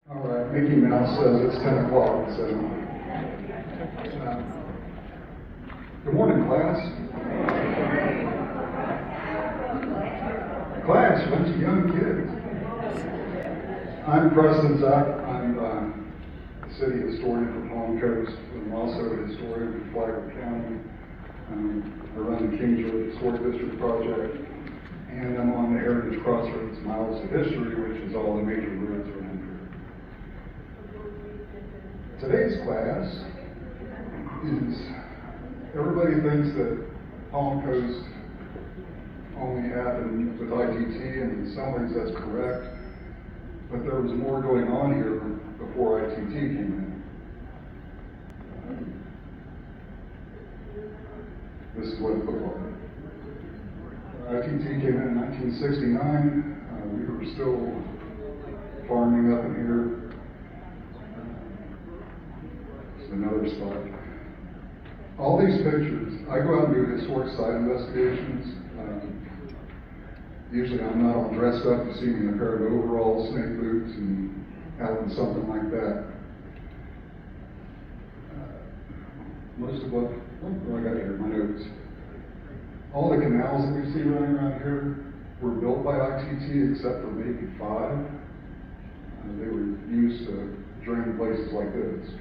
All right, Mickey Mouse says it's 10 o'clock, so. Good morning, class. Class, bunch of young kids. I'm Preston Zuck. I'm the city historian for Palm Coast. I'm also a historian for Flagler County. I run the Kings Road Historic District project, and I'm on the Heritage Crossroads Miles of History, which is all the major roads around here. Today's class is, everybody thinks that Palm Coast only happened with ITT, and in some ways that's correct, but there was more going on here before ITT came in. This is what it looked like. ITT came in 1969. We were still farming up in here. Another spot. All these pictures, I go out and do historic site investigations. Usually I'm not all dressed up. You see me in a pair of overalls, snake boots, and out in something like that. Most of what I got here, my notes. All the canals that we see running around here were built by ITT except for maybe 5. They were used to drain places like this.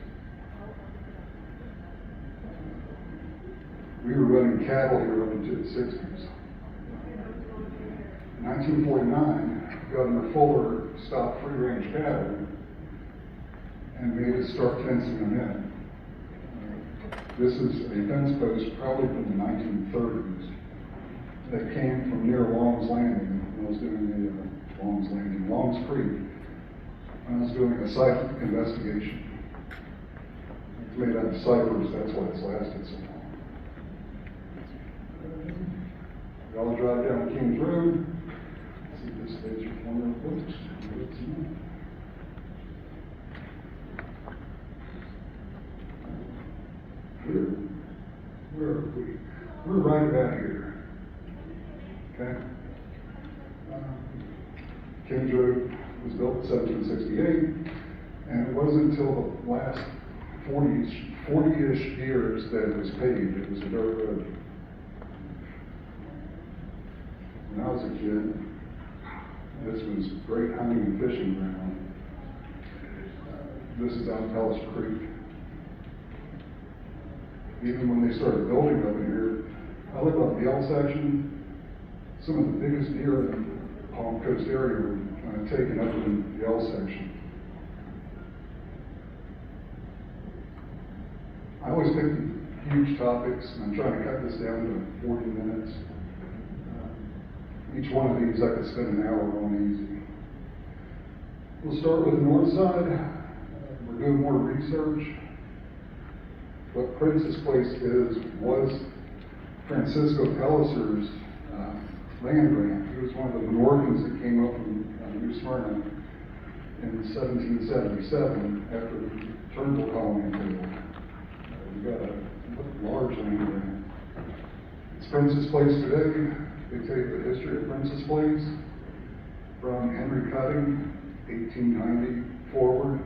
We were running cattle here up into the 60s. In 1949, Governor Fuller stopped free-range cattle and made us start fencing them in. This is a fence post probably from the 1930s that came from near Long's Landing. When I was doing Long's Creek. When I was doing a site investigation. It's made out of ciphers, that's why it's lasted so long. Y'all drive down Kings Road. See if this stays your former books. Here. Where are we? We're right about here. Okay? Kings Road was built in 1768, and it wasn't until the last 40-ish years that it was paved. It was a dirt road. When I was a kid, this was great hunting and fishing ground. This is on Pellis Creek. Even when they started building up in here, I looked up the L section. Some of the biggest deer in the Palm Coast area were taken up in the L section. I always pick huge topics, and I'm trying to cut this down to 40 minutes. Each one of these I could spend an hour on easy. We'll start with the north side. We're doing more research. What Princess Place was Francisco Pelliser's land grant. He was one of the Menorcans that came up from New Smyrna in 1777 after the Turnbull colony failed. We got a large land grant. It's Princess Place today. They take the history of Princess Place from Henry Cutting, 1890 forward.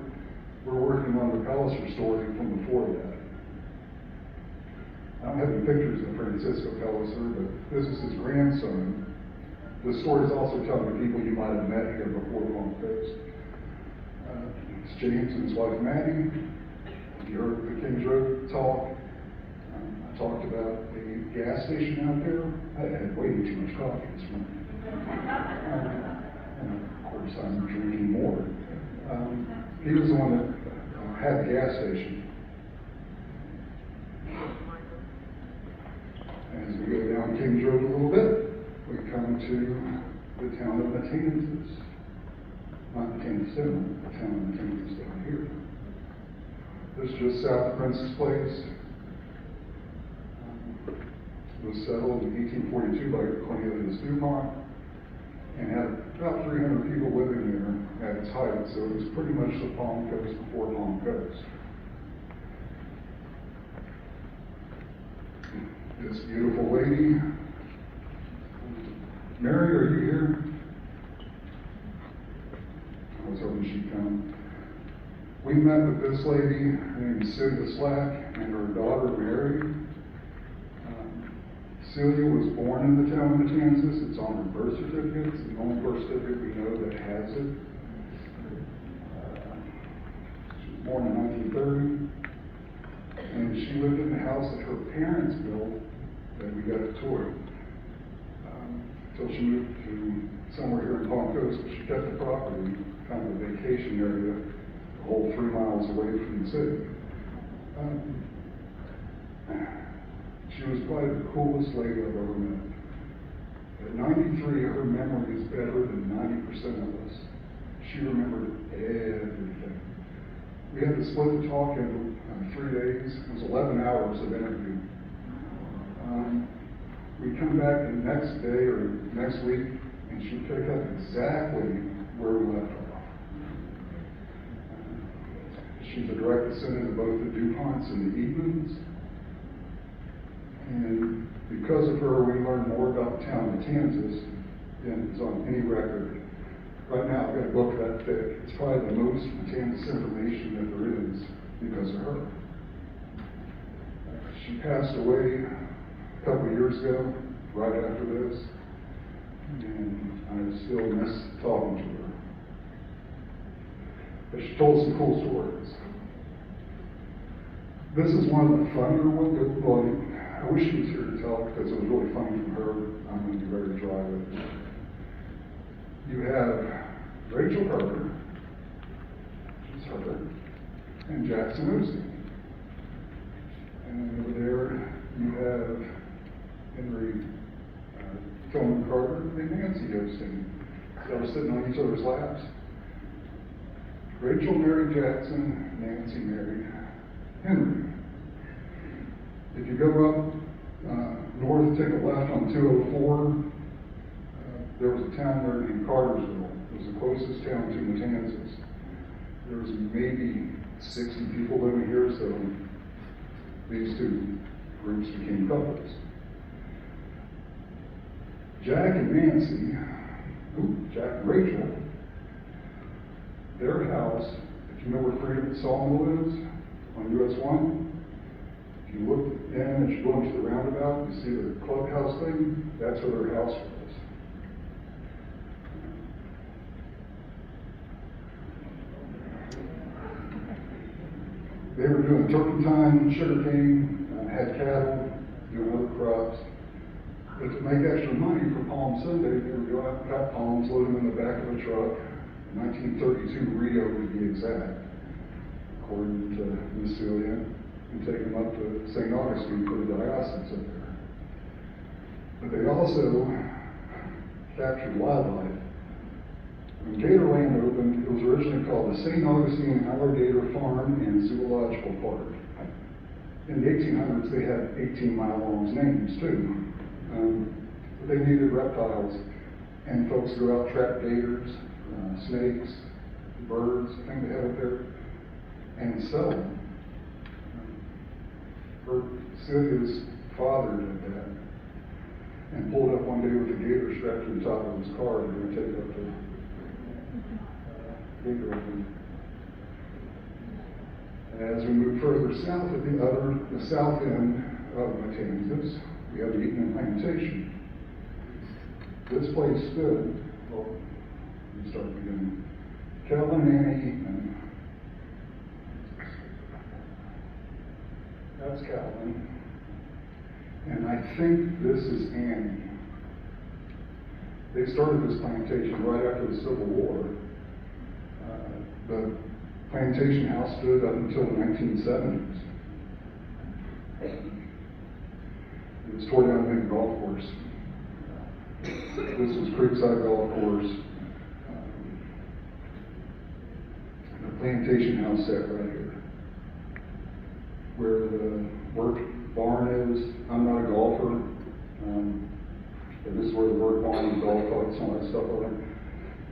We're working on the Pelliser story from before that. I don't have any pictures of Francisco Pelliser, but this is his grandson. The story is also telling the people you might have met here before Palm Coast. It's James and his wife Maddie. You heard the Kings Road talk. I talked about the gas station out there. I had way too much coffee this morning. And of course, I'm drinking more. He was the one that had the gas station. As we go down Kings Road a little bit, we come to the town of Matanzas. Not Matanzas, the town of Matanzas down here. This is just south of Princess Place. It was settled in 1842 by Cornelius Dumont and had about 300 people living there at its height, so it was pretty much the Palm Coast before Palm Coast. This beautiful lady. Mary, are you here? I was hoping she'd come. We met with this lady named Celia Slack and her daughter Mary. Celia was born in the town of Matanzas. It's on her birth certificate. It's the only birth certificate we know that has it. She was born in 1930, and she lived in the house that her parents built that we got to tour. Until she moved to somewhere here in Palm Coast, but she kept the property, kind of a vacation area, a whole 3 miles away from the city. She was probably the coolest lady I've ever met. At 93, her memory is better than 90% of us. She remembered everything. We had to split the talk into 3 days. It was 11 hours of interview. We come back the next day or next week, and she picked up exactly where we left off. She's a direct descendant of both the DuPonts and the Eatmans. And because of her, we learned more about the town of Matanzas than is on any record. Right now, I've got a book that thick. It's probably the most Matanzas information that there is because of her. She passed away a couple of years ago, right after this, and I still miss talking to her. But she told some cool stories. This is one of the funnier ones. Well, I wish she was here to tell because it was really funny from her. I'm going to be very dry with it. You have Rachel Carter, she's her, and Jackson Osteen. And over there you have Henry Tillman Carter and Nancy Osteen. They were sitting on each other's laps. Rachel married Jackson, Nancy married Henry. If you go up north, take a left on 204, there was a town there named Cartersville. It was the closest town to Matanzas. There was maybe 60 people living here, so these two groups became couples. Jack and Rachel, their house, if you know where Freedom Sawmill is, on US 1, if you look in as you go into the roundabout, you see the clubhouse thing, that's where their house was. They were doing turpentine, sugarcane, had cattle, doing other crops. But to make extra money for Palm Sunday, they would go out and cut palms, load them in the back of a truck. 1932 Rio to be exact, according to Miss Celia, and take them up to St. Augustine for the dioceses up there. But they also captured wildlife. When Gatorland opened, it was originally called the St. Augustine Alligator Farm and Zoological Park. In the 1800s, they had 18-mile-long names too. They needed reptiles, and folks go out, trap gators, snakes, birds, I think they have up there, and sell them. Celia's father did that, and pulled up one day with a gator strapped to the top of his car. They're going to take it up to gator open. As we move further south at the south end of Matanzas, we have the Eatman Plantation. This place stood, well, let me start beginning. Calvin and Annie Eatman. That's Calvin. And I think this is Annie. They started this plantation right after the Civil War. The plantation house stood up until the 1970s. It was tore down to make a golf course. This was Creekside Golf Course. The plantation house sat right here. Where the work barn is, I'm not a golfer. But this is where the work barn, golf carts, all that stuff are.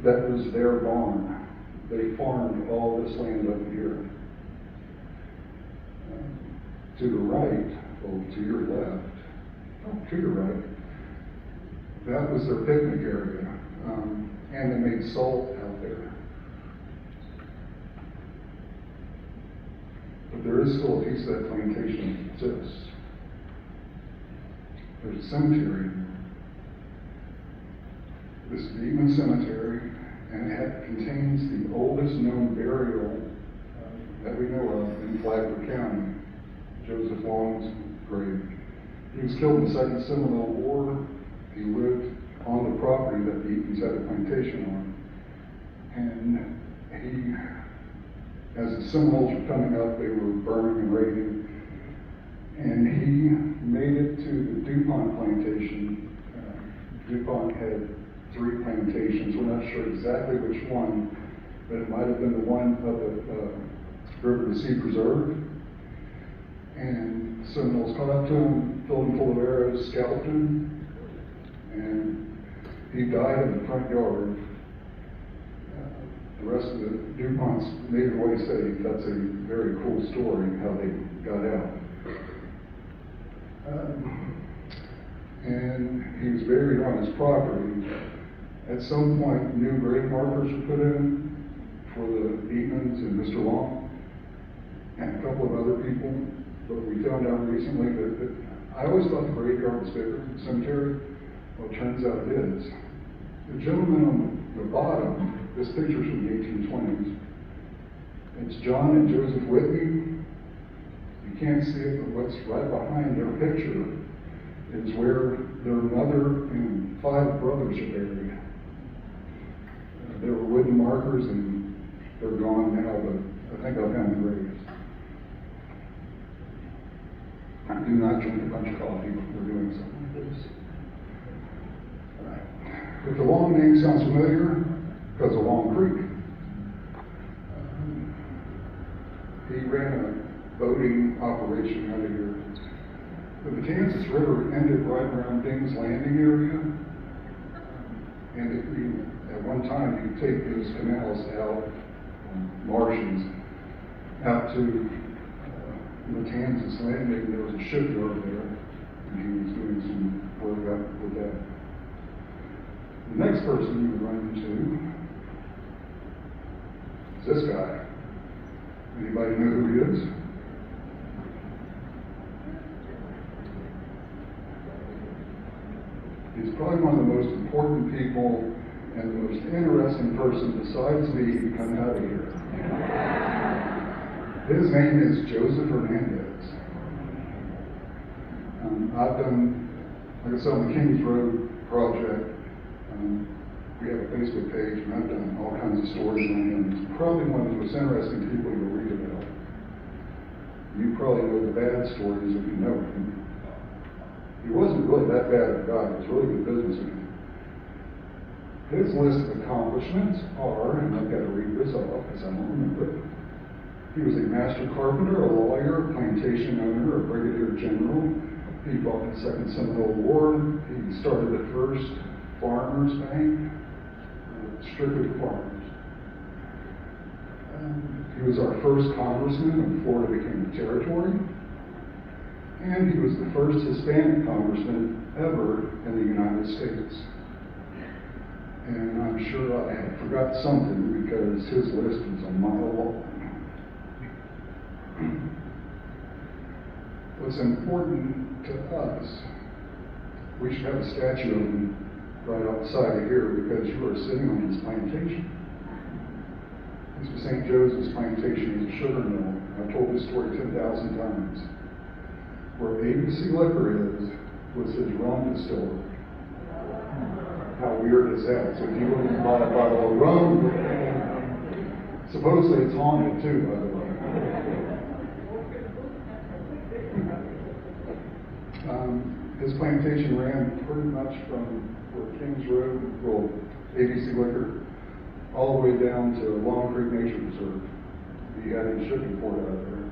That was their barn. They farmed all this land up here. To the right, well, to your left, to your right, that was their picnic area. And they made salt out there. there is still a piece of that plantation that exists. There's a cemetery. This is Beekman Cemetery, and it contains the oldest known burial that we know of in Flagler County, Joseph Long's grave. He was killed in the Second Seminole War. He lived on the property that the Eatons had a plantation on. And he, as the Seminoles were coming up, they were burning and raiding. And he made it to the DuPont plantation. DuPont had 3 plantations. We're not sure exactly which one, but it might have been the one up at River to Sea Preserve. And Seminoles caught up to him, filled him full of arrows, scalped him, and he died in the front yard. The rest of the DuPonts made it away safe. That's a very cool story, how they got out. And he was buried on his property. At some point, new grave markers were put in for the Eatmans and Mr. Long and a couple of other people. But we found out recently that I always thought the graveyard was bigger than the cemetery. Well, it turns out it is. The gentleman on the bottom, this picture's from the 1820s. It's John and Joseph Whitney. You can't see it, but what's right behind their picture is where their mother and 5 brothers are buried. There were wooden markers, and they're gone now, but I think I found the graves. Do not drink a bunch of coffee before doing something like this. All right. If the Long name sounds familiar, because of Long Creek. He ran a boating operation out of here. The Matanzas River ended right around Ding's Landing area. And at one time, you could take those canals out, marshes, out to Matanzas Landing. There was a shipyard there, and he was doing some work out with that. The next person you would run into is this guy. Anybody know who he is? He's probably one of the most important people and the most interesting person besides me to come out of here. His name is Joseph Hernandez. I've done, like I said, on the Kings Road project, we have a Facebook page, and I've done all kinds of stories on him. He's probably one of the most interesting people you'll read about. You probably know the bad stories if you know him. He wasn't really that bad of a guy. He was a really good businessman. His list of accomplishments are, and I've got to read this off because I don't remember it. He was a master carpenter, a lawyer, a plantation owner, a brigadier general. He fought in the Second Seminole War. He started the first farmers' bank, strictly for farmers. He was our first congressman when Florida became a territory. And he was the first Hispanic congressman ever in the United States. And I'm sure I had forgot something because his list was a mile long. What's important to us, we should have a statue of him right outside of here because you are sitting on his plantation. This was St. Joseph's plantation. It was a sugar mill. I've told this story 10,000 times. Where ABC Liquor was his rum distillery. How weird is that? So if you were to buy a bottle of rum, supposedly it's haunted too, by the way. His plantation ran pretty much from Kings Road, well, ABC Liquor, all the way down to Long Creek Nature Reserve. He had a shipping port out there.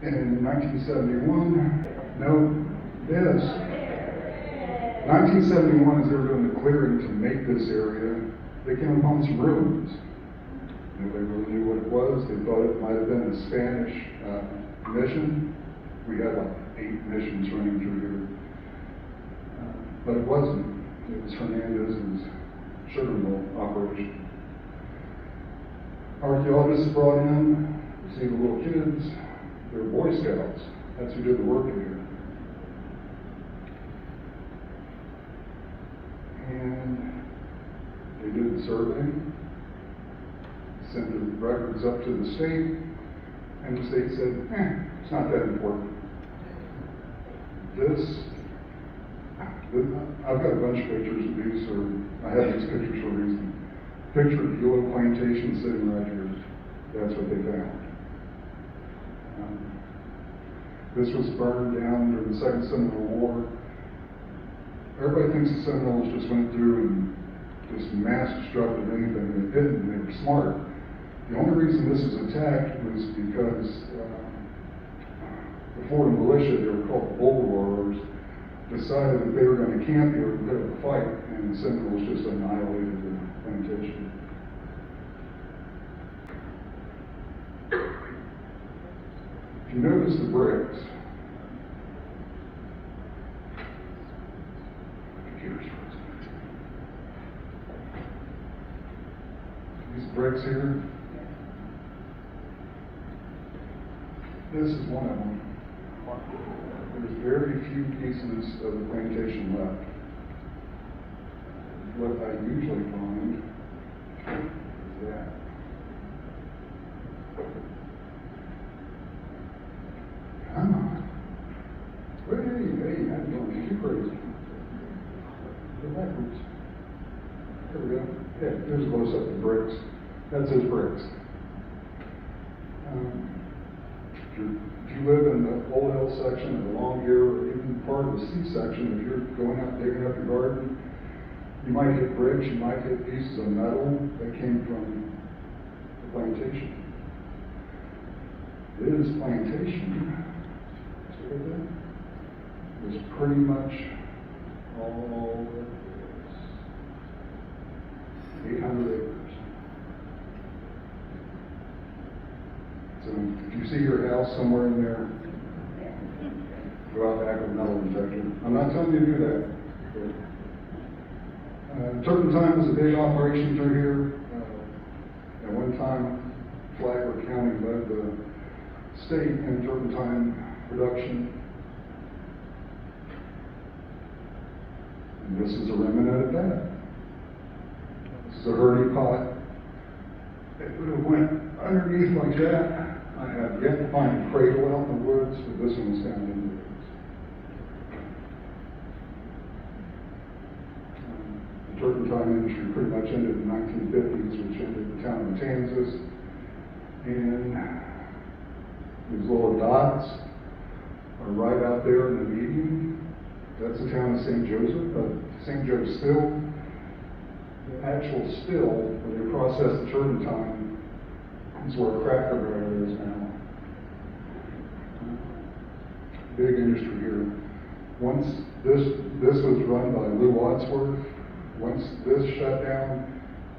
And in 1971, 1971, as they were doing the clearing to make this area, they came upon some ruins. Nobody really knew what it was. They thought it might have been a Spanish mission. We had like 8 missions running through here. But it wasn't. It was Hernandez's sugar mill operation. Archaeologists brought in see the little kids, they're Boy Scouts. That's who did the work here. And they did the survey, sent the records up to the state, and the state said, it's not that important. I've got a bunch of pictures of these, or I have these pictures for a reason. Picture of Hilo Plantation sitting right here. That's what they found. This was burned down during the Second Seminole War. Everybody thinks the Seminoles just went through and just mass destructed anything, and they didn't. They were smart. The only reason this was attacked was because the Florida militia, they were called bull roarers, decided that they were going to camp here and put up a fight, and the Seminoles just annihilated the plantation. If you notice the bricks, these bricks here, this is one of them. There's very few pieces of the plantation left. What I usually find is that. Come on. Hey, I'm going too crazy. Go backwards. There we go. Yeah, there's a close up of bricks. That's his bricks. If you live in the Old Hill section, or the Long Ear, or even part of the C section, if you're going out digging up your garden, you might hit bricks, you might hit pieces of metal that came from the plantation. This plantation, see that? Was pretty much all 800 acres. So if you see your house somewhere in there, go out back with a metal detector. I'm not telling you to do that. Turpentine was a big operation through here. At one time, Flagler County led the state in turpentine production. And this is a remnant of that. This is a hurdy pot. It would have went underneath like that. I have yet to find a cradle out in the woods, but this one was found in the woods. The turpentine industry pretty much ended in the 1950s, which ended the town of Matanzas. And these little dots are right out there in the median. That's the town of St. Joseph, St. Joe Still. The actual still, where they process the turpentine, is where Cracker Barrel is now. Big industry here. Once this was run by Lou Wadsworth. Once this shut down,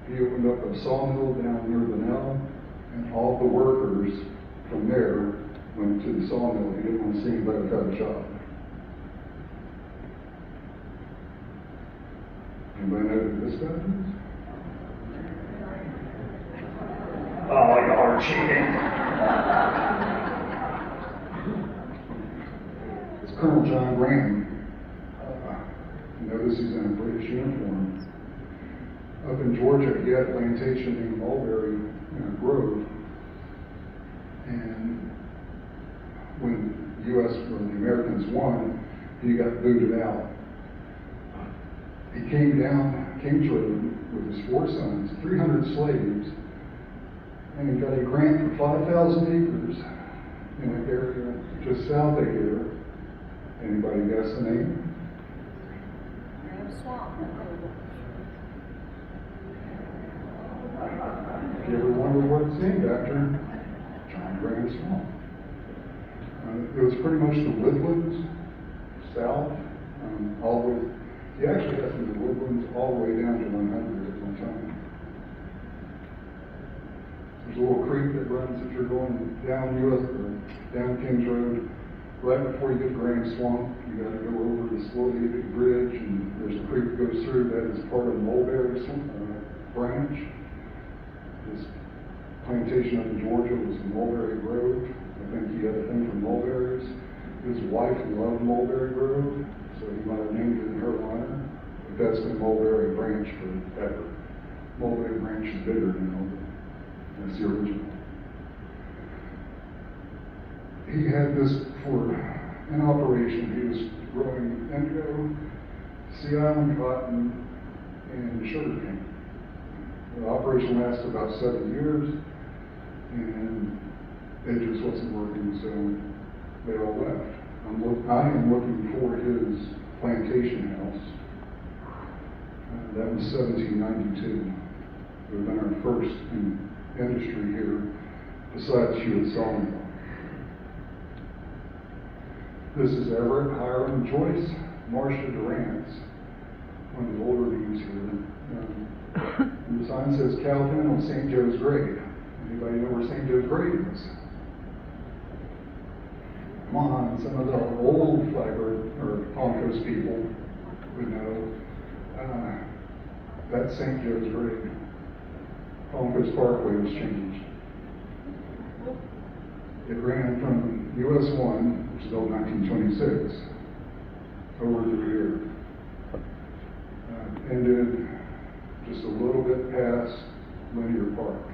he opened up a sawmill down near Bunnell, and all the workers from there went to the sawmill. He didn't want to see anybody cut a shop. Anybody know who this guy is? Oh, you're cheating. It's Colonel John Graham. Notice he's in a British uniform. Up in Georgia, he had a plantation named Mulberry Grove. And when the U.S. or the Americans won, he got booted out. He came through with his 4 sons, 300 slaves, and he got a grant for 5,000 acres in an area just south of here. Anybody guess the name? If you ever wonder what it's named after, John Graham Swamp. It was pretty much the woodlands, south, all the way. He actually got from the woodlands all the way down to 100 at one time. There's a little creek that runs if you're going down US or down Kings Road. Right before you get to Graham Swamp, you got to go over this little bridge, and there's a creek that goes through. That is part of the Mulberry branch. This plantation up in Georgia was in Mulberry Grove. I think he had a thing for mulberries. His wife loved Mulberry Grove, so he might have named it in her honor. But that's been Mulberry Branch forever. Mulberry Branch is bigger now, but that's the original. He had this for an operation. He was growing indigo, Sea Island cotton, and sugarcane. The operation lasted about 7 years, and it just wasn't working, so they all left. I am looking for his plantation house. That was 1792. It would have been our first in industry here, besides Hewitt Sawmill. This is Everett, Hiram, Joyce, Marcia Durant's, one of the older names here. And the sign says Calvin on St. Joe's grave. Anybody know where St. Joe's grave is? Come on, some of the old Flagler or Palm Coast people would know. That's St. Joe's grave. Palm Coast Parkway was changed. It ran from US 1, which is built in 1926, over through here. Ended just a little bit past Linear Park.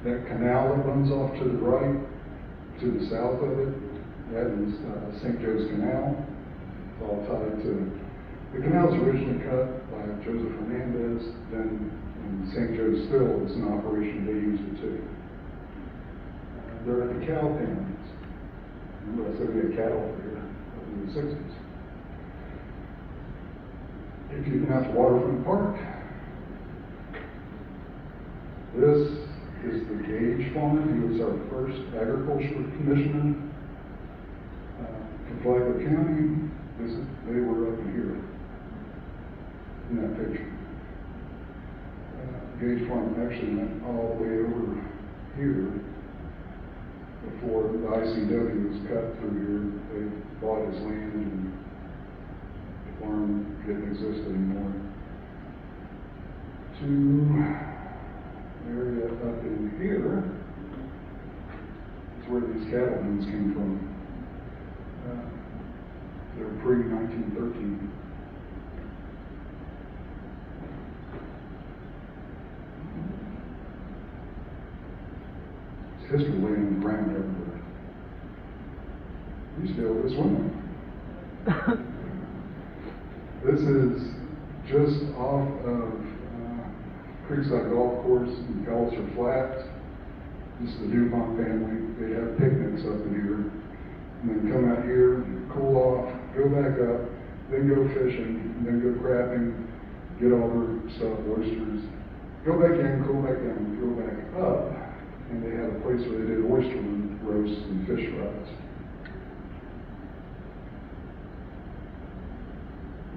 That canal that runs off to the right, to the south of it, that is St. Joe's Canal. It's all tied to, the canal was originally cut by Joseph Hernandez, then when St. Joe's still was in operation, they used it too. They're at the cow pens. Remember I said we had cattle here in the 60s. If you've been out to Waterfront Park, this is the Gage Farm. He was our first agriculture commissioner for Flagler County. They were up in here in that picture. Gage Farm actually went all the way over here before the ICW was cut through here. They bought his land and the farm didn't exist anymore. Area up in here is where these cattlemen's came from. They're pre-1913. It's history laying around everywhere. We used to be able to swim. This is just off of Creekside Golf Course in Palliser Flats. This is the DuPont family. They have picnics up in here. And then come out here, cool off, go back up, then go fishing, and then go crapping, get all their stuff, oysters. Go back in, cool back down, go back up. And they had a place where they did oyster roasts and fish fries.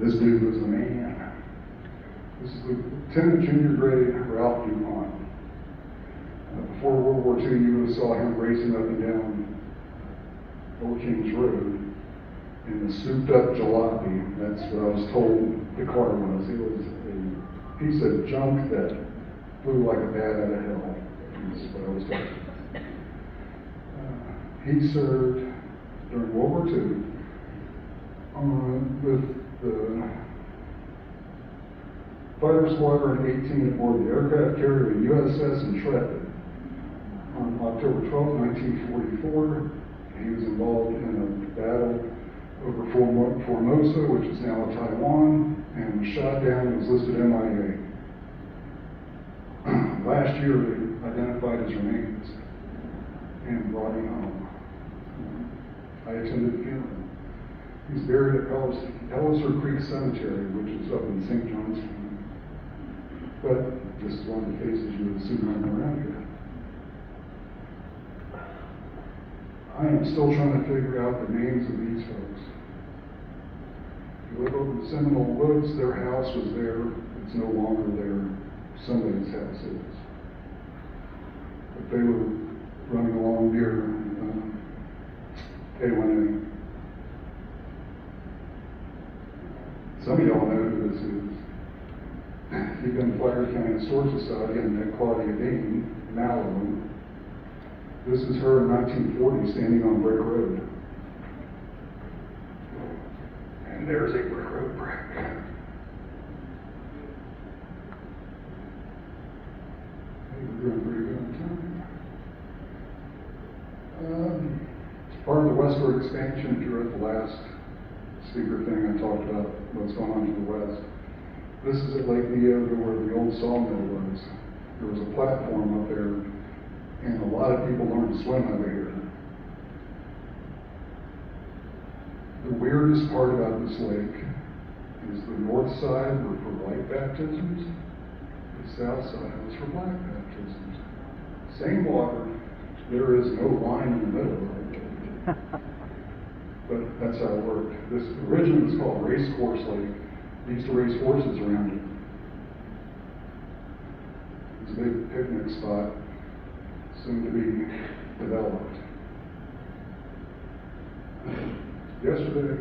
This dude was the man. This is Lieutenant Junior Grade Ralph DuPont. Before World War II, you would have saw him racing up and down Old Kings Road in the souped-up jalopy. That's what I was told the car was. It was a piece of junk that flew like a bat out of hell. That's what I was told. He served during World War II with the Fighter Squadron 18 aboard the aircraft carrier USS Intrepid. On October 12, 1944, he was involved in a battle over Formosa, which is now Taiwan, and was shot down and was listed MIA. Last year, they identified his remains and brought him home. I attended the funeral. He's buried at Palliser Creek Cemetery, which is up in St. John's County. But this is one of the faces you would see running around here. I am still trying to figure out the names of these folks. If you look over the Seminole Woods, their house was there. It's no longer there. Somebody's house is. But they were running along near A1A. Some of y'all know who this is. If you you've been to Flagler County Historic Society and met Claudia Dean, Malibu. This is her in 1940 standing on Brick Road. And there's a Brick Road brick. We're doing pretty good on time. It's part of the westward expansion. If you were at the last speaker thing, I talked about what's going on to the west. This is at Lake Neoga where the old sawmill was. There was a platform up there, and a lot of people learned to swim over here. The weirdest part about this lake is the north side were for white baptisms, the south side was for black baptisms. Same water, there is no line in the middle of it. But that's how it worked. This originally was called Race Course Lake. They used to race horses around it. It's a big picnic spot, soon to be developed. Yesterday,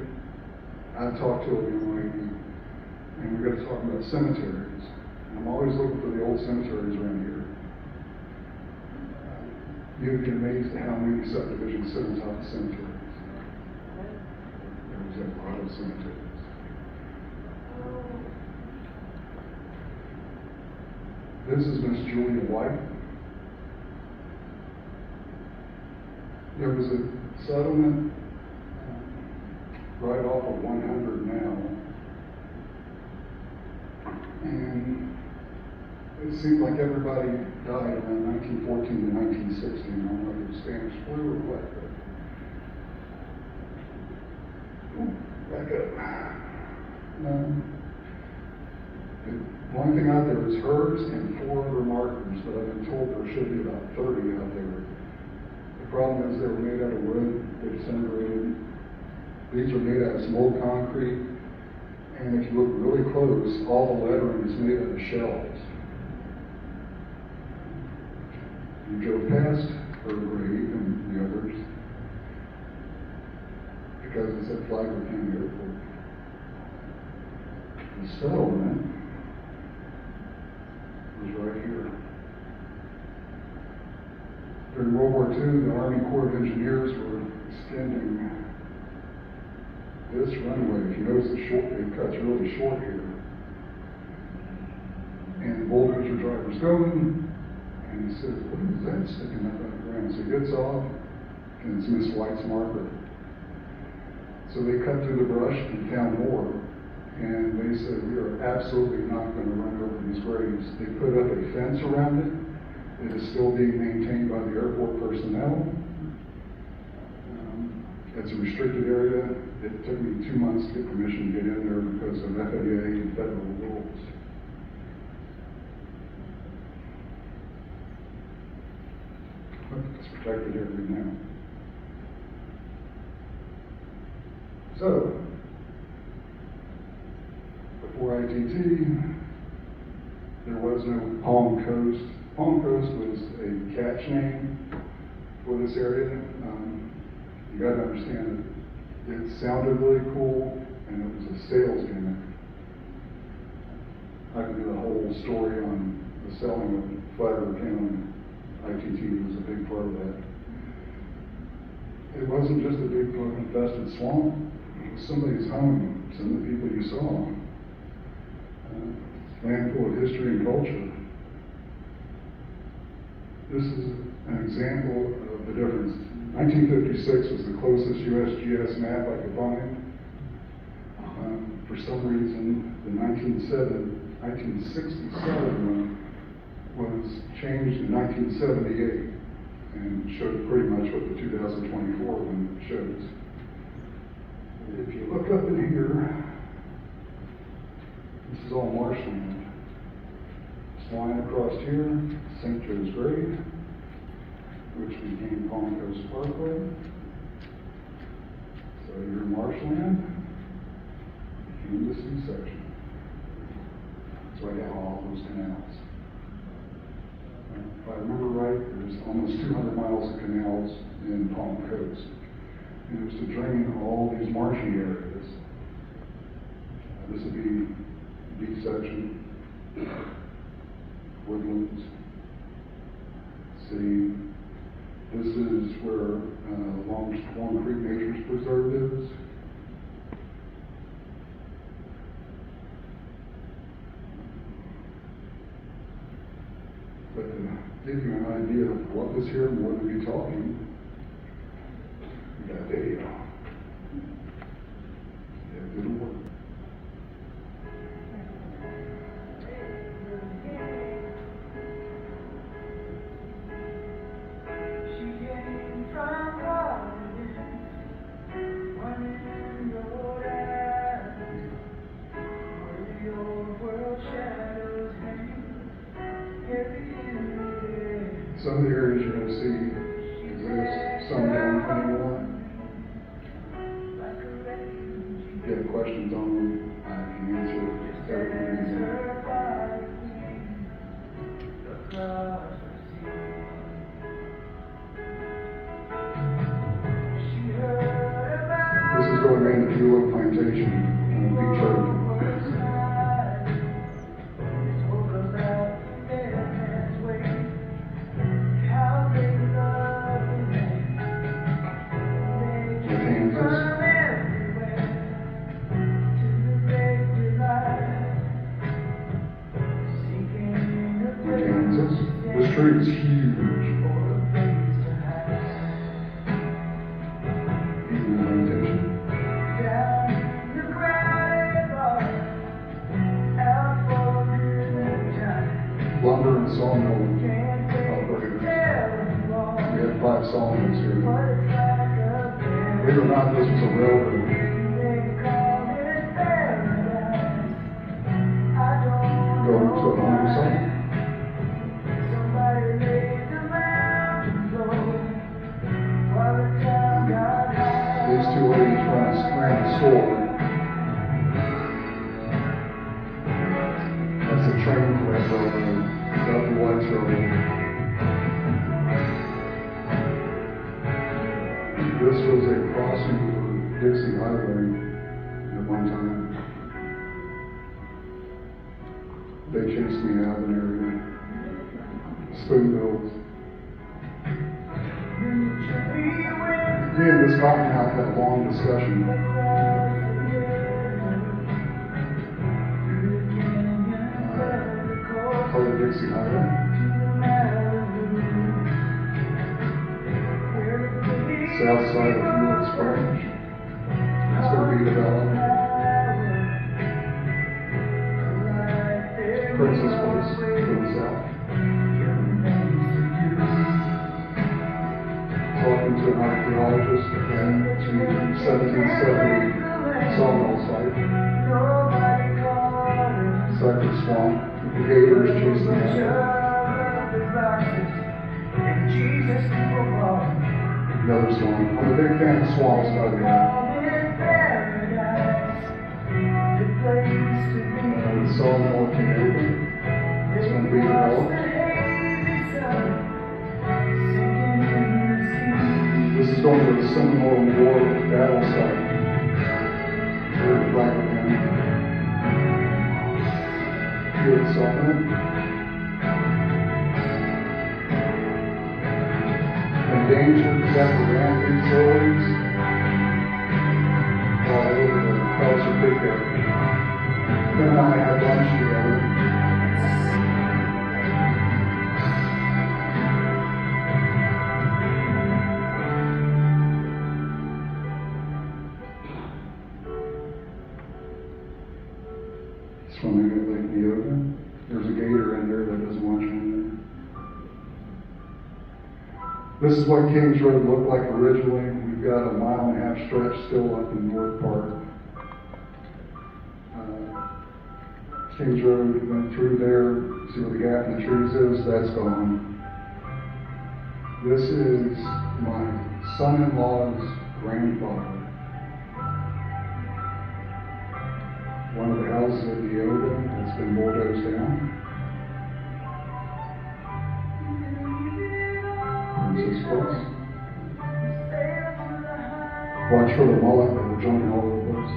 I talked to a young lady, and we got to talking about cemeteries. And I'm always looking for the old cemeteries around here. You'd be amazed at how many subdivisions sit on top of cemeteries. There's a lot of cemeteries. This is Miss Julia White. There was a settlement right off of 100 now, and it seemed like everybody died around 1914 to 1916. I don't know if it was Spanish flu or what, but back up. The only thing out there is hers and 4 other markers, but I've been told there should be about 30 out there. The problem is they were made out of wood, they disintegrated. These are made out of some old concrete, and if you look really close, all the lettering is made out of shells. You drove past her grave and the others because it's at Flagler County Airport. The settlement was right here. During World War II, the Army Corps of Engineers were extending this runway. If you notice it cuts really short here. And the bulldozer driver's going, and he says, "What is that sticking up out of the ground?" So he gets off, and it's Miss White's marker. So they cut through the brush and found more. And they said, "We are absolutely not going to run over these graves." They put up a fence around it. It is still being maintained by the airport personnel. It's a restricted area. It took me 2 months to get permission to get in there because of FAA and federal rules. But it's protected area now. So, before ITT, there was no Palm Coast. Palm Coast was a catch name for this area. You got to understand it sounded really cool, and it was a sales gimmick. I can do the whole story on the selling of Flagler County. ITT was a big part of that. It wasn't just a big infested swamp. It was somebody's home, some of the people you saw. Land full of history and culture. This is an example of the difference. 1956 was the closest USGS map I could find. For some reason, the 1967 one was changed in 1978 and showed pretty much what the 2024 one shows. If you look up in here, this is all marshland. This line across here, St. Joe's Grave, which became Palm Coast Parkway. So your marshland became the C-section. That's why you have all those canals. If I remember right, there's almost 200 miles of canals in Palm Coast. And it was to drain all these marshy areas. This would be B section. what was here more than me talking. That video. It didn't work. Some of the areas you're going to see exist, some don't anymore. If you have questions on them, I can answer everything. This is going into Beulah Plantation, Beach Road. This tree is huge. Even the plantation. Lumber and sawmill operators. We have 5 sawmills here. Believe it or not, this was a railroad. Go to a lumber sawmill. These 2 ladies ran the store. That's a train for that railroad. That's the White's Railroad. This was a crossing for Dixie Highway at one time. They chased me out of an area. Spoonbills. Me and this cottonmouth had a long discussion. Part of Dixie Highway. South side of Hewitt Springs. It's going to be developed. Princess Place to the south. Talking to an archaeologist at the 1770 sawmill site. Cypress Swamp. The gators chasing me out. Another swamp. I'm a big fan of swamps, by the way. The sawmill community. It's going to be developed. This is going to the Seminole War battle site here in Franklin County. Hewitt Sawmill. Endangered Zapparanthus lilies all over the Pelzer Creek area. Then I had lunch together. Swimming at Lake Neoga. There's a gator in there that doesn't want you in there. This is what Kings Road looked like originally. We've got a 1.5 mile stretch still up in North Park. Kings Road went through there. See where the gap in the trees is? That's gone. This is my son-in-law's grandfather. One of the houses at Neoga has been bulldozed down. There's his place. Watch for the mullet that are jumping all over the place.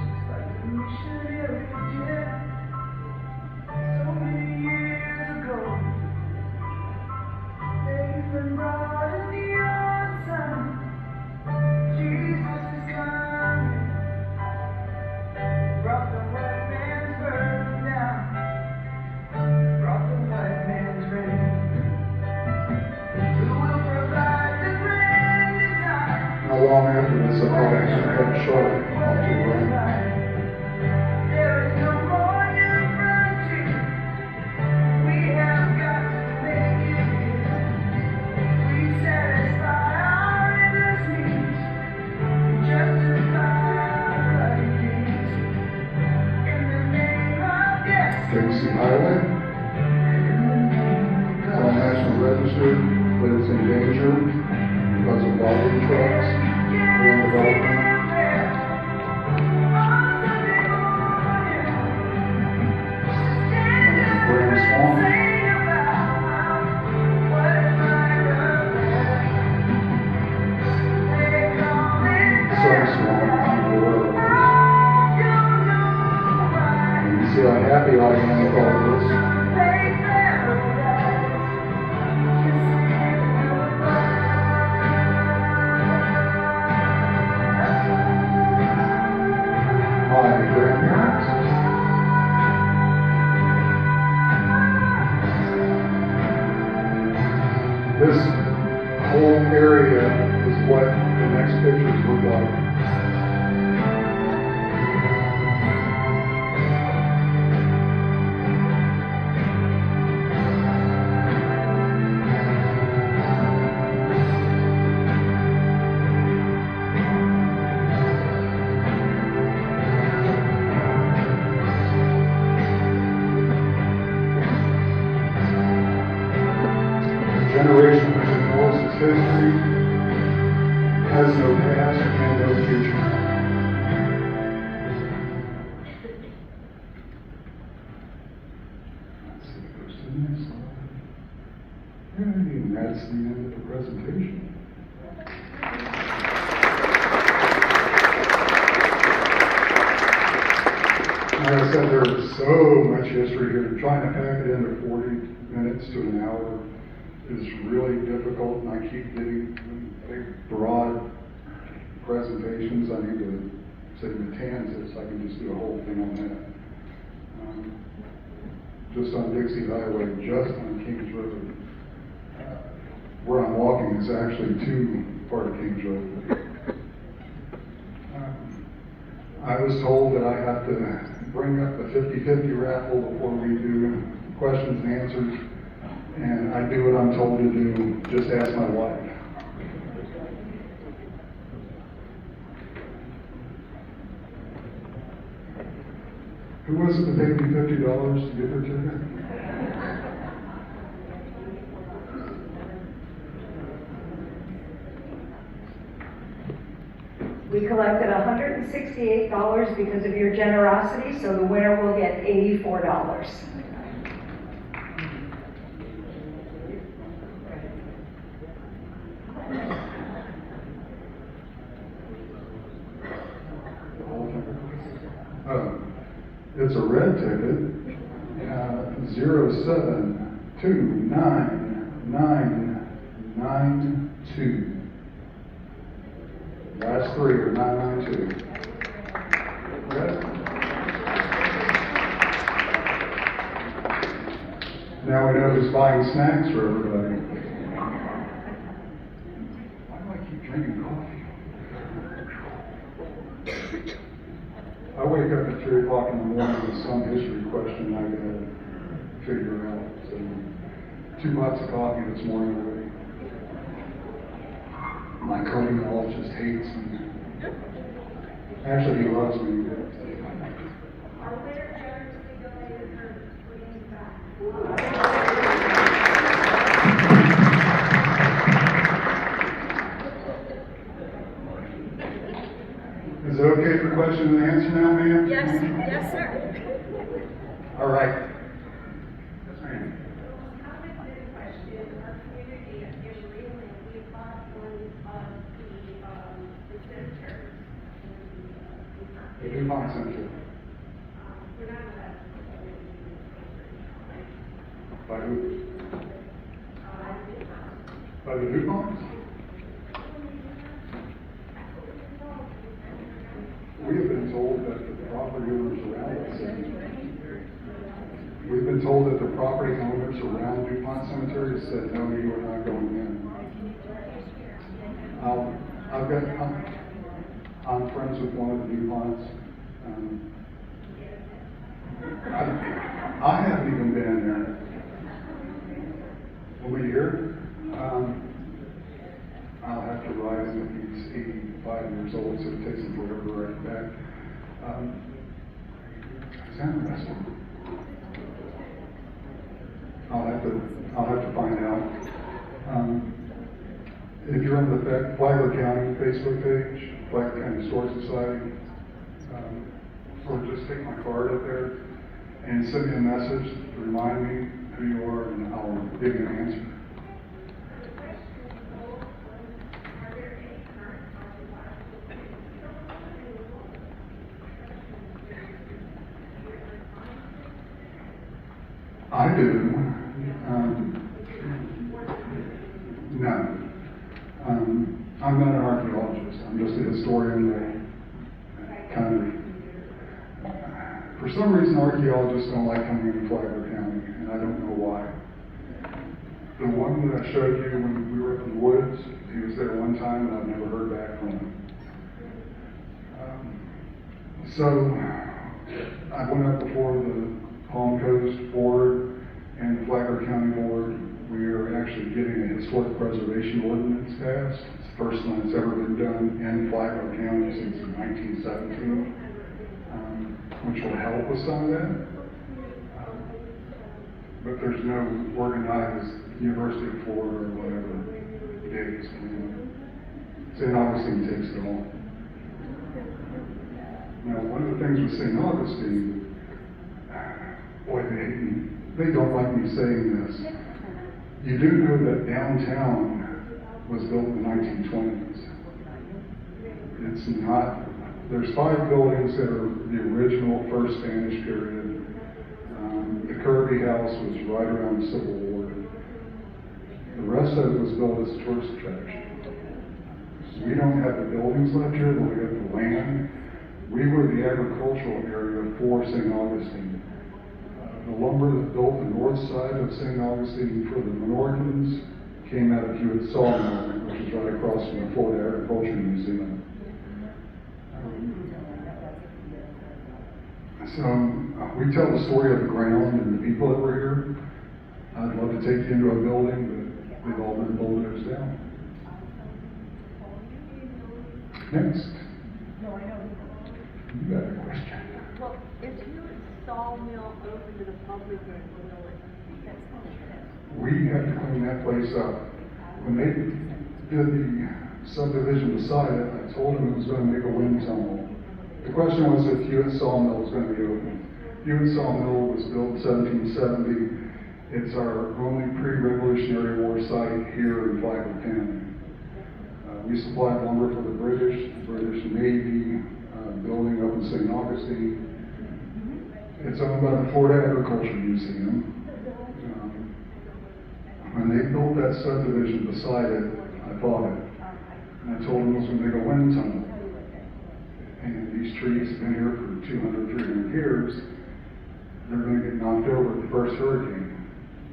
head short off to the right. There is no more you run to. We have got to make it here. We satisfy our endless needs, justify our right deeds. In the name of destiny, Dixie Highway. in the name It's of on God. National Register, but it's in danger because of logging trucks and development. Grand Swamp. Sun Swamp, I'm aware of this. You see how happy I am with all this. My grandparents. This whole area is what the next pictures look like. A generation which ignores its history has no past and no future. Let's see, goes to the next slide. And that's the end of the presentation. Like I said, there's so much history here. Trying to pack it into 40 minutes to an hour is really difficult, and I keep getting big, broad presentations. I need to say Matanzas, I can just do a whole thing on that. Just on Dixie Highway, just on Kings Road. Where I'm walking is actually to part of Kings Road. I was told that I have to bring up the 50-50 raffle before we do questions and answers, and I do what I'm told to do. Just ask my wife. Who was it that paid me $50 to get her ticket? We collected $168 because of your generosity, so the winner will get $84. It's a red ticket, 07299992. Last three are 992. Red. Now we know who's buying snacks for everybody. Why do I keep drinking coffee? I wake up at 3 o'clock in the morning with some history question I gotta figure out. So 2 pots of coffee this morning already. My co-golf just hates me. Actually, he loves me. Our winner generously donated her winnings back. Is it okay for question and answer now, ma'am? Yes, yes, sir. All right. Yes, ma'am. Comment to the question, our community officially, when we bought one of the centers, The DuPont Center. we're not allowed to put that in the By who? newspaper. By the DuPonts? We have been told that the property owners around us, we've been told that the property owners around DuPont Cemetery said, no, you are not going in. I'm friends with one of the DuPonts. I haven't even been in there. Will we hear? I'll have to ride him if he's 85 years old, so it takes him forever to ride it back. Is that interesting? I'll have to find out. If you're on the Flagler County Facebook page, Flagler County Historic Society, or just take my card up there and send me a message to remind me who you are, and I'll give you an answer. I do. No. I'm not an archaeologist. I'm just a historian that kind of. For some reason, archaeologists don't like coming into Flagler County, and I don't know why. The one that I showed you when we were up in the woods, he was there one time, and I've never heard back from him. So I went up before the Palm Coast Board and the Flagler County Board. We are actually getting a historic preservation ordinance passed. It's the first one that's ever been done in Flagler County since 1917, which will help with some of that. But there's no organized University of Florida or whatever days. St. Augustine takes it all. Now, one of the things with St. Augustine, boy, they don't like me saying this. You do know that downtown was built in the 1920s. It's not, there's 5 buildings that are the original first Spanish period. The Kirby House was right around the Civil War. The rest of it was built as a tourist attraction. We don't have the buildings left here, but we have the land. We were the agricultural area for St. Augustine. The lumber that built the north side of St. Augustine for the Menorcans came out of Hewitt Sawmill, which is right across from the Florida Agriculture Museum. We tell the story of the ground and the people that were here. I'd love to take you into a building, but they've all been bulldozed down. Next. You got a question? Well, is Hewitt Sawmill open to the public or will it? We have to clean that place up. When they did the subdivision beside it, I told them it was going to make a wind tunnel. The question was if Hewitt Sawmill was going to be open. Hewitt Sawmill was built in 1770. It's our only pre-Revolutionary War site here in Flagler County. We supplied lumber for the British Navy, building up in St. Augustine. It's owned by the Florida Agriculture Museum. When they built that subdivision beside it, I bought it. And I told them it was going to make a wind tunnel. And these trees have been here for 200, 300 years. They're going to get knocked over at the first hurricane.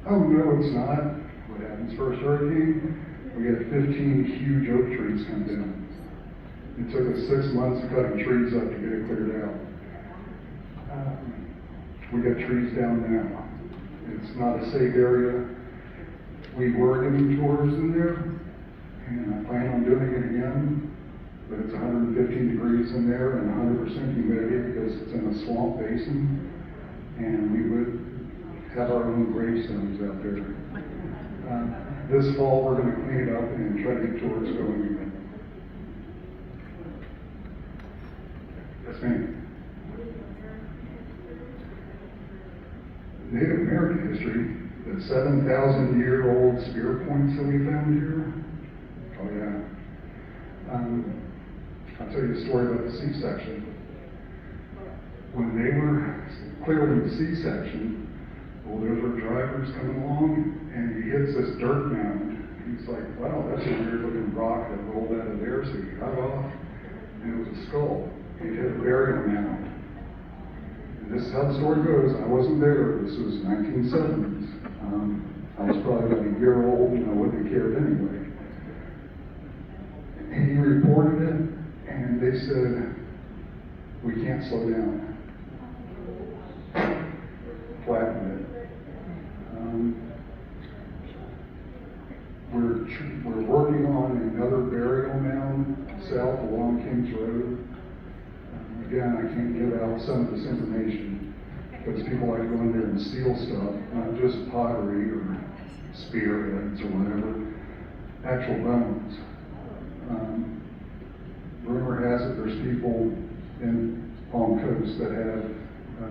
Oh, no, it's not. What happens first hurricane? We had 15 huge oak trees come down. It took us 6 months of cutting trees up to get it cleared out. We got trees down now. It's not a safe area. We were giving tours in there, and I plan on doing it again, but it's 115 degrees in there and 100% humidity because it's in a swamp basin, and we would have our own gravestones out there. This fall, we're going to clean it up and try to get tours going again. Yes, ma'am. Native American history, the 7,000-year-old spear points that we found here. Oh, yeah. I'll tell you a story about the C-section. When they were clearing the C-section, bulldozer driver's coming along, and he hits this dirt mound. He's like, wow, that's a weird-looking rock that rolled out of there, so he got off, and it was a skull. He hit a burial mound. And this is how the story goes. I wasn't there. This was 1970s. I was probably about a year old, and I wouldn't have cared anyway. He reported it, and they said, we can't slow down. Flattened it. We're working on another burial mound south along Kings Road. Again, I can't give out some of this information because people like to go in there and steal stuff, not just pottery or spearheads or whatever, actual bones. Rumor has it there's people in Palm Coast that have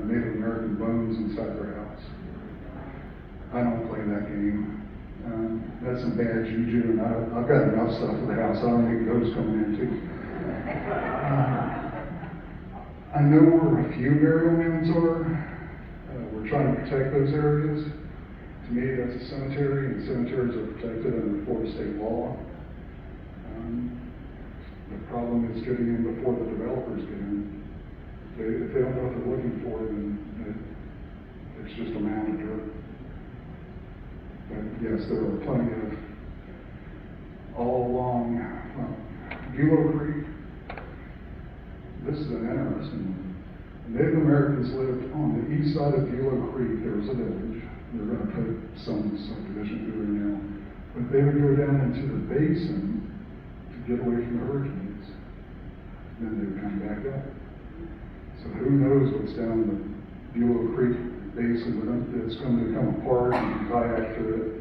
Native American bones inside their house. I don't play that game. That's some bad juju, and I've got enough stuff in the house. I don't need ghosts coming in too. I know where a few burial mounds are. We're trying to protect those areas. To me, that's a cemetery, and cemeteries are protected under Florida state law. The problem is getting in before the developers get in. If they don't know what they're looking for, then it's just a mound of dirt. But yes, there are plenty of, all along Bulow Creek. This is an interesting one. Native Americans lived on the east side of Bulow Creek. There was a village. They're going to put some subdivision through there now. But they would go down into the basin to get away from the hurricanes. Then they would come back up. So who knows what's down the Bulow Creek basin with them. It's going to become a park. You can kayak through it.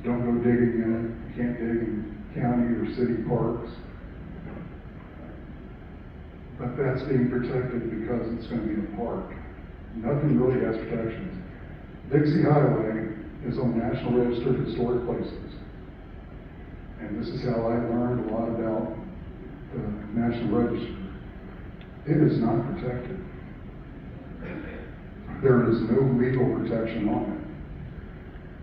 Don't go digging in it. You can't dig in county or city parks. But that's being protected because it's going to be a park. Nothing really has protections. Dixie Highway is on the National Register of Historic Places. And this is how I learned a lot about the National Register. It is not protected. There is no legal protection on it.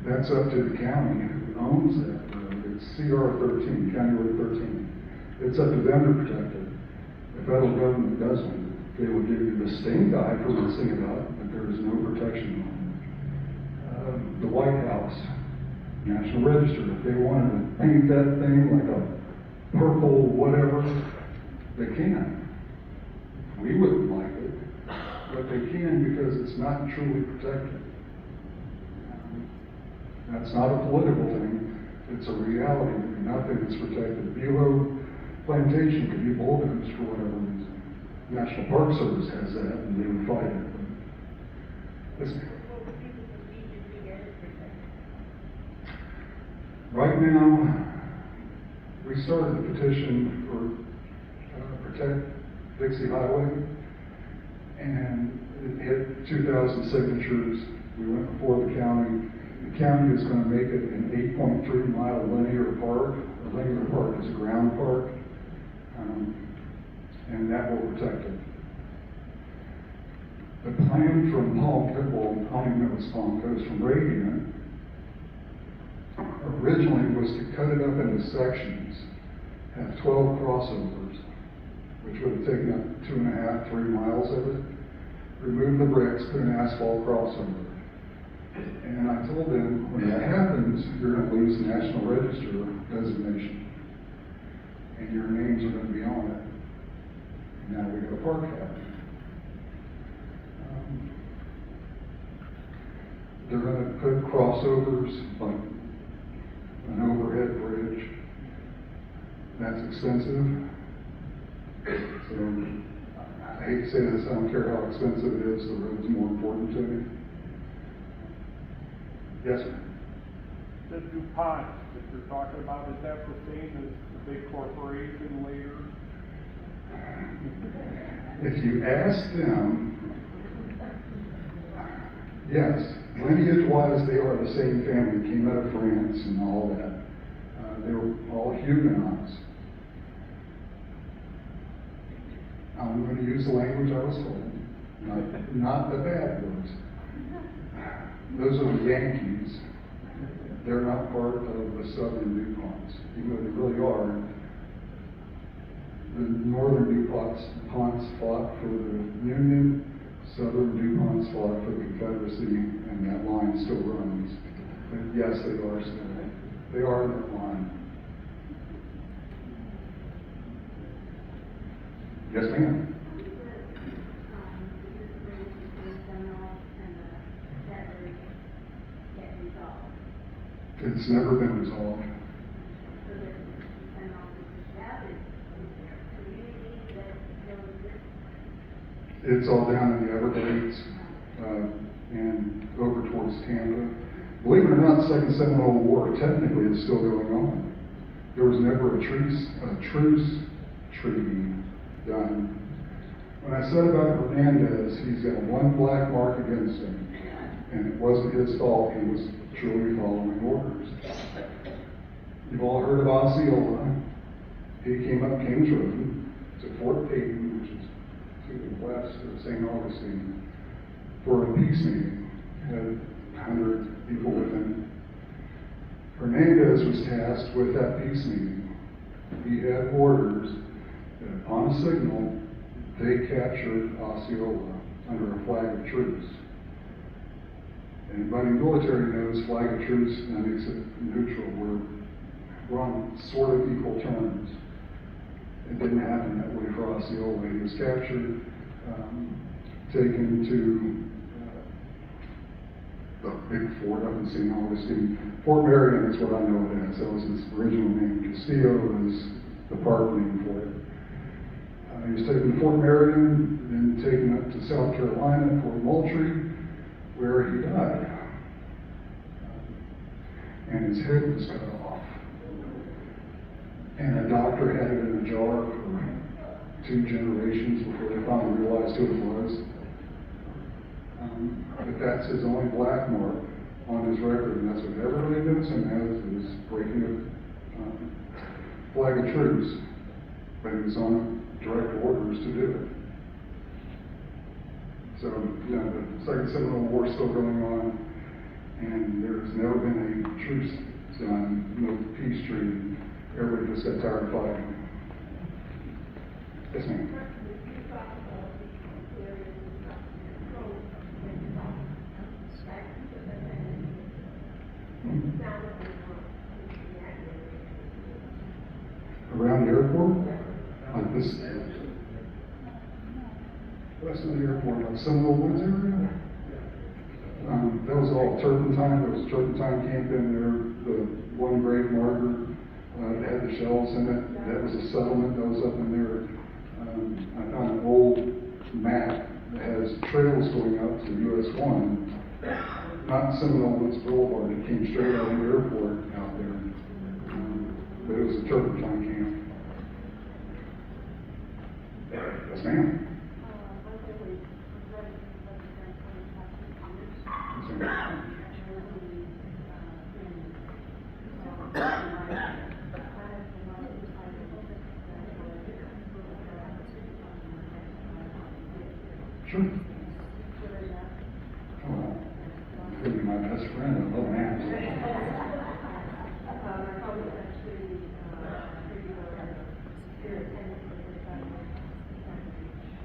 That's up to the county who owns that road. It's CR 13, County Road 13. It's up to them to protect it. The federal government doesn't. They will give you the stink eye for messing it up, but there is no protection on it. The White House, National Register, if they wanted to paint that thing like a purple whatever, they can. We wouldn't like it, but they can because it's not truly protected. That's not a political thing. It's a reality. Nothing is protected. Bulow Plantation could be bulldozed for whatever reason. National Park Service has that, and they would fight it. Listen. Right now, we started the petition for Protect Dixie Highway, and it hit 2,000 signatures. We went before the county. The county is going to make it an 8.3 mile linear park. A linear park is a ground park, and that will protect it. The plan from Palm Coast, well, I don't even know if it's Palm Coast, from Radiant, originally was to cut it up into sections, have 12 crossovers, which would have taken up 2.5, 3 miles of it, remove the bricks, put an asphalt crossover. And I told them, when that happens, you're going to lose the National Register designation. And your names are going to be on it. And now we got a park happening. They're going to put crossovers, like an overhead bridge. That's expensive. So, I hate to say this, I don't care how expensive it is, the road's more important to me. Yes, sir. The DuPont that you're talking about, is that the same as the big corporation later? If you ask them, yes, lineage-wise, they are the same family, came out of France and all that. They were all Huguenots. I'm going to use the language I was told, not the bad words. Those are the Yankees. They're not part of the Southern DuPonts, even though they really are. The Northern DuPonts fought for the Union, Southern DuPonts fought for the Confederacy, and that line still runs. But yes, they are still. They are in that line. Yes, ma'am. It's never been resolved. It's all down in the Everglades, and over towards Canada. Believe it or not, the Second Seminole War technically is still going on. There was never a truce treaty done. When I said about Hernandez, he's got one black mark against him, and it wasn't his fault. He was truly following orders. You've all heard of Osceola. He came up Kings Road to Fort Peyton, which is to the west of St. Augustine, for a peace meeting. Had 100 people with him. Hernandez was tasked with that peace meeting. He had orders that upon a signal, they captured Osceola under a flag of truce. Anybody military knows flag of truce, and that makes it neutral. We're on sort of equal terms. It didn't happen that way for Osceola. He was captured, taken to the big fort up in St. Augustine. Fort Marion is what I know it as. That was its original name. Castillo is the park name for it. He was taken to Fort Marion, then taken up to South Carolina, Fort Moultrie, where he died. And his head was cut off. And a doctor had it in a jar for 2 generations before they finally realized who it was. But that's his only black mark on his record, and that's what everybody knows him as, is breaking a flag of truce. But he was on direct orders to do it. So, you know, the Second Seminole War is still going on, and there's never been a truce done, no peace treaty. Everybody just got tired of fighting. Yes, ma'am. Around the airport? Like this? West of the airport, like Seminole Woods area? That was all turpentine. There was a turpentine camp in there. The one grave marker had the shells in it. That was a settlement that was up in there. I found an old map that has trails going up to US 1, not Seminole Woods Boulevard. It came straight out of the airport out there. But it was a turpentine camp. Yes, ma'am. Yes, ma'am. Sure. Oh, you'll be my best friend. I love maps.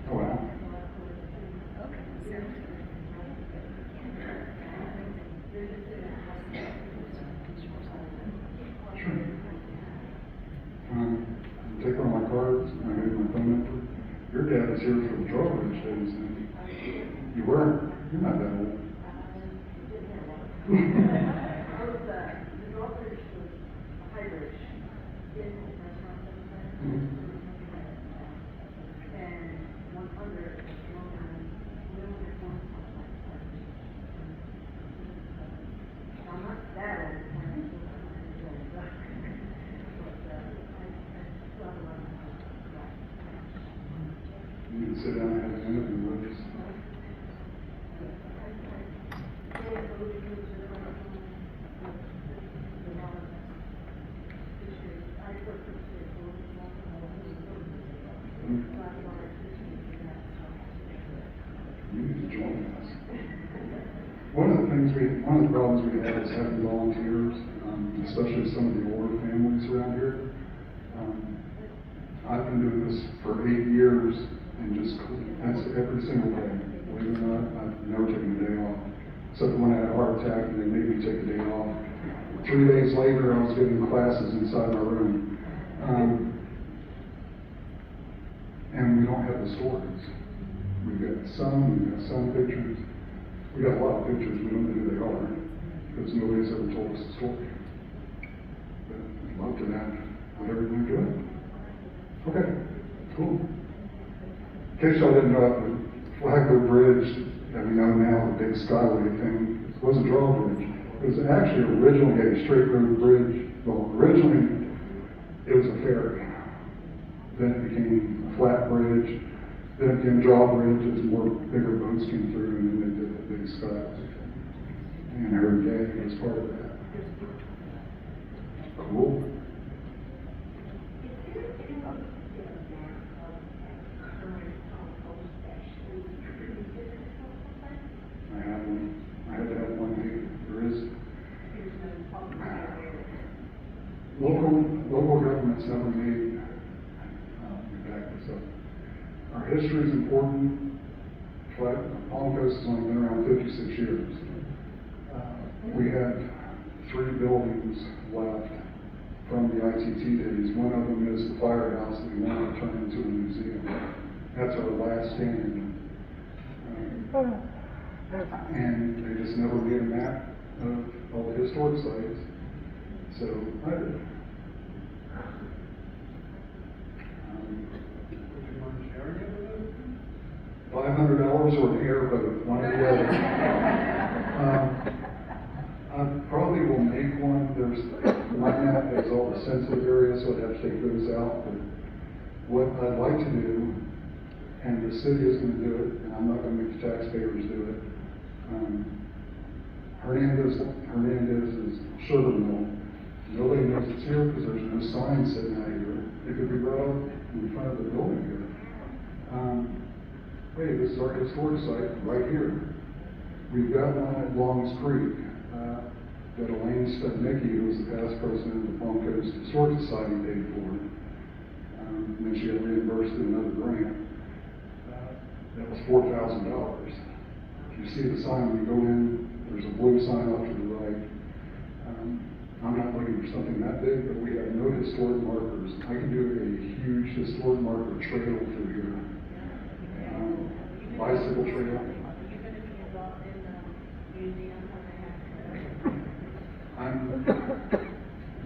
Oh, wow. Sure. Take one of my cards, I gave you my phone number. Your dad was here for the drawbridge days, and you weren't. You're not that old. You can sit down and have an interview with us. You need to join us. One of the problems we have is having volunteers, especially some of the older families around here. I've been doing this for 8 years, and that's every single day. Believe it or not, I've never taken a day off. Except when I had a heart attack and they made me take a day off. 3 days later, I was giving classes inside my room. And we we don't have the stories. We've got some pictures. We got a lot of pictures, we don't know who they are, because nobody's ever told us the story. But we'd love to have whatever you do it. Okay, cool. In case y'all didn't know, the Flagler Bridge that we know now, the big skyway thing, was a drawbridge. It was actually originally a straight road bridge. Well, originally it was a ferry. Then it became a flat bridge. Then it became a drawbridge as more bigger boats came through, and then they did the big skyway. And Hurricane was part of that. Cool. I had to have one made. There is. Local governments never made, let me back this up. Our history is important. Palm Coast has only been around 56 years. We have 3 buildings left from the ITT days. One of them is the firehouse that we want to turn into a museum. That's our last stand. And they just never made a map of all the historic sites. So I did. $500 or an airboat, one or the other. I probably will make one. There's my map has all the sensitive areas, so I'd have to take those out. But what I'd like to do, and the city is going to do it, and I'm not going to make the taxpayers do it. Hernandez's sugar mill. Nobody knows it's here because there's no sign sitting out here. It could be right up in front of the building here. Hey, this is our historic site right here. We've got one at Longs Creek that Elaine Stednicki, who was the past president of the Palm Coast Historic Society, paid for. And then she got reimbursed in another grant. That was $4,000. You see the sign when you go in, there's a blue sign off to the right. I'm not looking for something that big, but we have no historic markers. I can do a huge historic marker trail through here. Bicycle trail.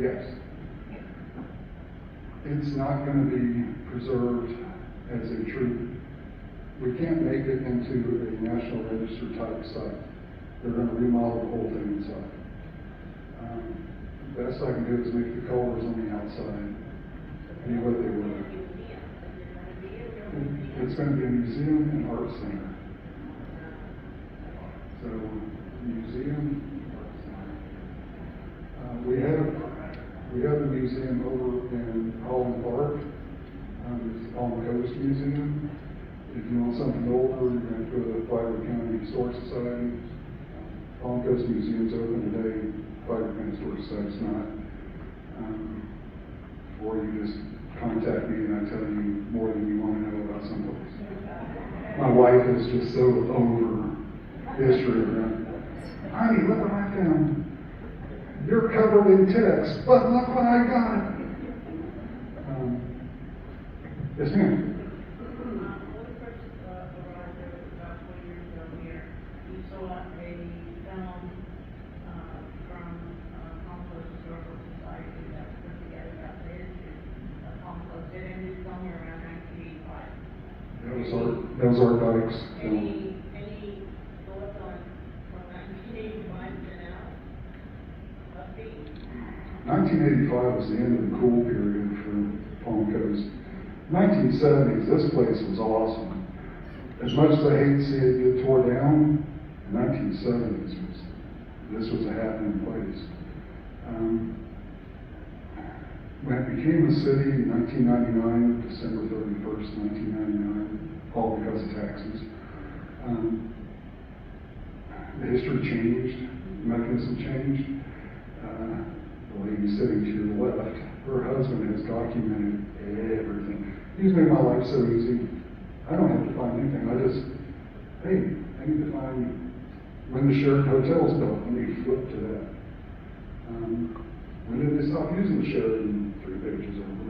Yes. It's not going to be preserved as a true. We can't make it into a National Register type site. They're going to remodel the whole thing inside. The best I can do is make the colors on the outside be what they were. It's going to be a museum and art center. So, museum, art center. We have the museum over in Holland Park. It's the Palm Coast Museum. If you want something older, you're going to go to the Flagler County Historic Society. Palm Coast Museum's open today. Flagler County Historic Society's not. Or you just contact me and I tell you more than you want to know about someplace. My wife is just so over history. Honey, look what I found. You're covered in text, but look what I got. Yes, ma'am. That was our dikes. Any thoughts on from 1985 to now? 1985 was the end of the cool period for Palm Coast. 1970s, this place was awesome. As much as I hate to see it get tore down, the 1970s this was a happening place. When it became a city in 1999, December 31st, 1999, all because of taxes, the history changed, the mechanism changed. The lady sitting to your left, her husband has documented everything. He's made my life so easy. I don't have to find anything. I just, hey, I need to find when the Sheraton Hotel's built. Let me flip to that. When did they stop using the Sheraton? 3 pages over.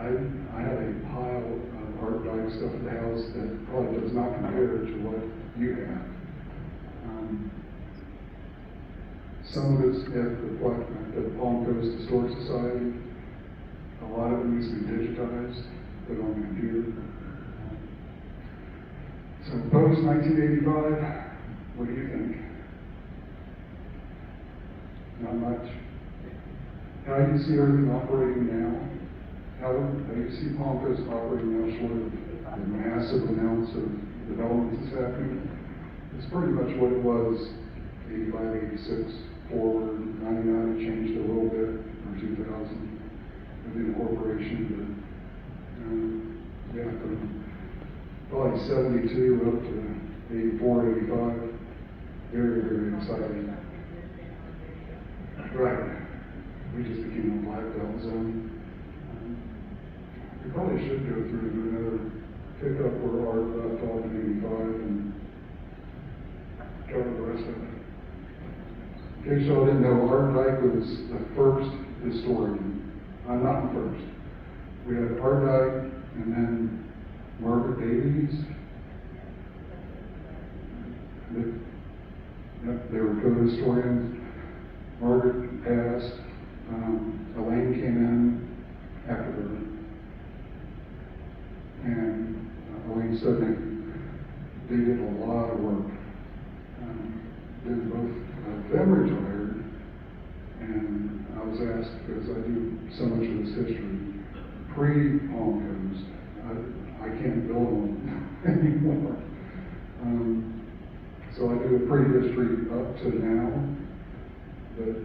I have a pile of drive stuff to the house that probably does not compare to what you have. Some of it's at the Palm Coast Historic Society. A lot of it needs to be digitized, put on the computer. So post 1985, what do you think? Not much. How do you see everything operating now? How do you see Palm Coast operating now, short of the massive amounts of development that's happening? It's pretty much what it was 85, 86, forward, 99, it changed a little bit, or 2000, with the incorporation, but yeah, from probably 72 up to 84, 85, very, very exciting. Right. We just became a black belt zone. We probably should go through and do another pick up where Art left off in 85 and cover the rest of it. In case y'all didn't know, Art Dyke was the first historian. Not the first. We had Art Dyke and then Margaret Davies. They were co-historians. Margaret passed. Elaine came in after her. And Elaine Studnick, they did a lot of work. Both of them retired, and I was asked, because I do so much of this history, pre-Palm Coast, I can't build on anymore. So I do a pre-history up to now, but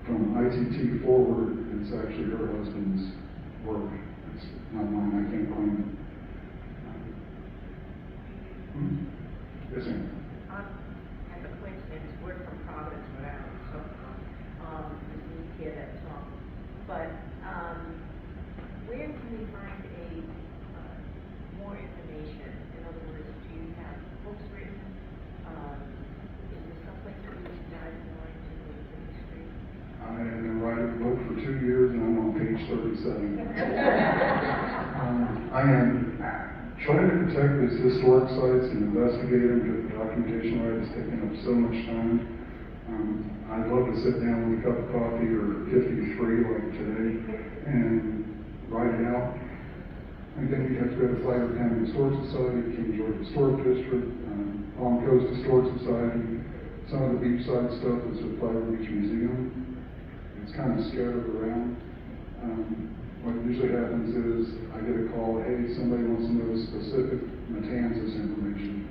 from ITT forward, it's actually her husband's work. It's not mine, I can't claim it. Yes, ma'am. As a coincidence, we're from Providence, Rhode Island, so, we hear that song. But, where can we find more information? In other words, do you have books written? Is there someplace that we can dive more into the history? I have been writing a book for 2 years and I'm on page 37. I am trying to protect these historic sites and investigate them because the documentation right is taking up so much time. I'd love to sit down with a cup of coffee or 53 like today and write it out. Again, you have to go to Flagler County Historic Society, King George Historic District, Palm Coast Historic Society. Some of the beachside stuff is at Flagler Beach Museum. It's kind of scattered around. What usually happens is I get a call, hey, somebody wants to know specific Matanzas information.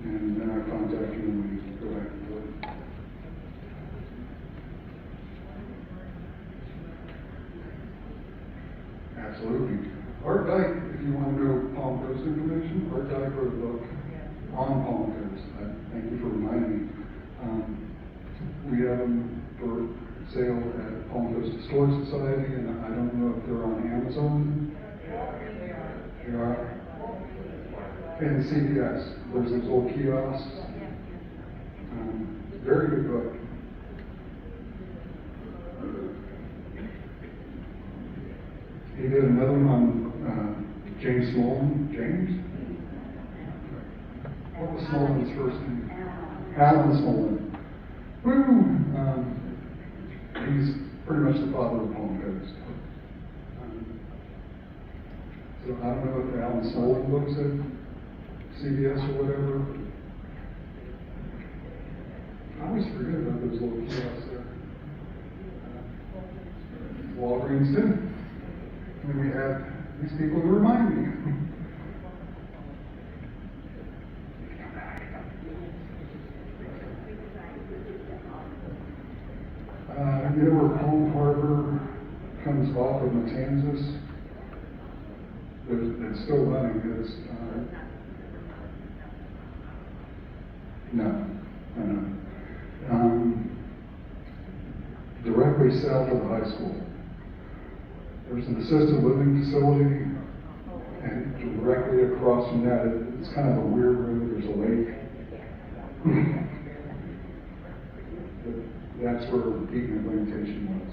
And then I contact you and we go back and forth. Absolutely. Art Dyke, if you want to know Palm Coast information, Art Dyke wrote a book on Palm Coast. Thank you for reminding me. We have them for sale at Palm Coast Historic Society, and I don't know if they're on Amazon. They are. And CVS, there's those old kiosks. Very good book. He did another one on James Smolin. James? What was Smolin's first name? Alan Smolin. Woo! He's pretty much the father of Palm Coast. So I don't know if Alan Smolin looks at CBS or whatever. I always forget about those little kiosks there. Walgreens too. And we have these people to remind me. You know where Palm Harbor comes off of Matanzas? It's still running. It's no. Directly south of the high school. There's an assisted living facility, and directly across from that, it's kind of a weird road. There's a lake. That's where Beacon Plantation was.